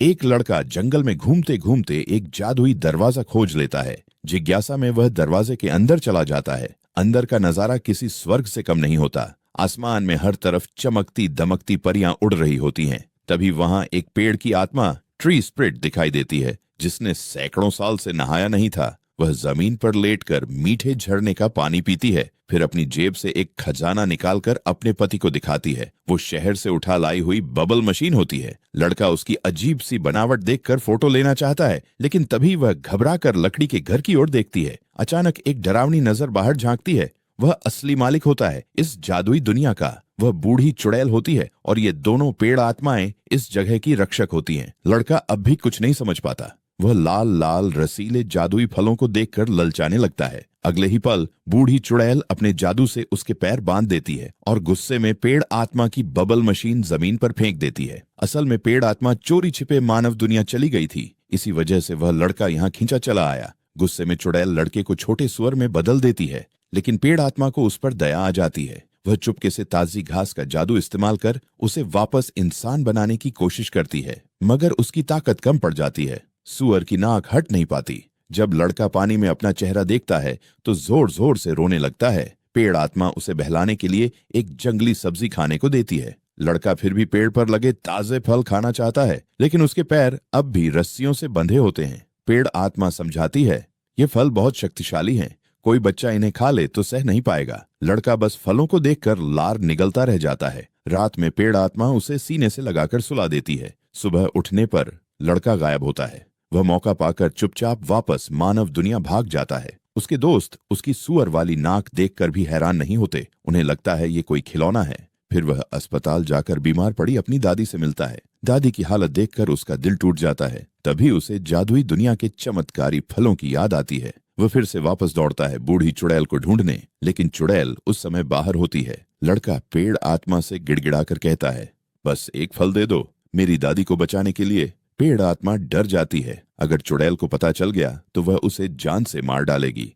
एक लड़का जंगल में घूमते घूमते एक जादुई दरवाजा खोज लेता है। जिज्ञासा में वह दरवाजे के अंदर चला जाता है। अंदर का नजारा किसी स्वर्ग से कम नहीं होता। आसमान में हर तरफ चमकती दमकती परियां उड़ रही होती हैं। तभी वहां एक पेड़ की आत्मा ट्री स्पिरिट दिखाई देती है, जिसने सैकड़ों साल से नहाया नहीं था। वह जमीन पर लेटकर मीठे झरने का पानी पीती है, फिर अपनी जेब से एक खजाना निकालकर अपने पति को दिखाती है। वो शहर से उठा लाई हुई बबल मशीन होती है। लड़का उसकी अजीब सी बनावट देखकर फोटो लेना चाहता है, लेकिन तभी वह घबराकर लकड़ी के घर की ओर देखती है। अचानक एक डरावनी नजर बाहर झांकती है। वह असली मालिक होता है इस जादुई दुनिया का। वह बूढ़ी चुड़ैल होती है और ये दोनों पेड़ आत्माएं इस जगह की रक्षक होती हैं। लड़का अब भी कुछ नहीं समझ पाता। वह लाल लाल रसीले जादुई फलों को देखकर ललचाने लगता है। अगले ही पल बूढ़ी चुड़ैल अपने जादू से उसके पैर बांध देती है और गुस्से में पेड़ आत्मा की बबल मशीन जमीन पर फेंक देती है। असल में पेड़ आत्मा चोरी छिपे मानव दुनिया चली गई थी। इसी वजह से वह लड़का यहाँ खींचा चला आया। गुस्से में चुड़ैल लड़के को छोटे सुअर में बदल देती है, लेकिन पेड़ आत्मा को उस पर दया आ जाती है। वह चुपके से ताजी घास का जादू इस्तेमाल कर उसे वापस इंसान बनाने की कोशिश करती है, मगर उसकी ताकत कम पड़ जाती है। सुअर की नाक हट नहीं पाती। जब लड़का पानी में अपना चेहरा देखता है तो जोर जोर से रोने लगता है। पेड़ आत्मा उसे बहलाने के लिए एक जंगली सब्जी खाने को देती है। लड़का फिर भी पेड़ पर लगे ताजे फल खाना चाहता है, लेकिन उसके पैर अब भी रस्सियों से बंधे होते हैं। पेड़ आत्मा समझाती है, ये फल बहुत शक्तिशाली हैं, कोई बच्चा इन्हें खा ले तो सह नहीं पाएगा। लड़का बस फलों को देखकर लार निगलता रह जाता है। रात में पेड़ आत्मा उसे सीने से लगाकर सुला देती है। सुबह उठने पर लड़का गायब होता है। वह मौका पाकर चुपचाप वापस मानव दुनिया भाग जाता है। उसके दोस्त उसकी सुअर वाली नाक देखकर भी हैरान नहीं होते। उन्हें लगता है ये कोई खिलौना है। फिर वह अस्पताल जाकर बीमार पड़ी अपनी दादी से मिलता है। दादी की हालत देखकर उसका दिल टूट जाता है। तभी उसे जादुई दुनिया के चमत्कारी फलों की याद आती है। वह फिर से वापस दौड़ता है बूढ़ी चुड़ैल को ढूंढने, लेकिन चुड़ैल उस समय बाहर होती है। लड़का पेड़ आत्मा से गिड़गिड़ाकर कहता है, बस एक फल दे दो मेरी दादी को बचाने के लिए। पेड़ आत्मा डर जाती है। अगर चुड़ैल को पता चल गया तो वह उसे जान से मार डालेगी।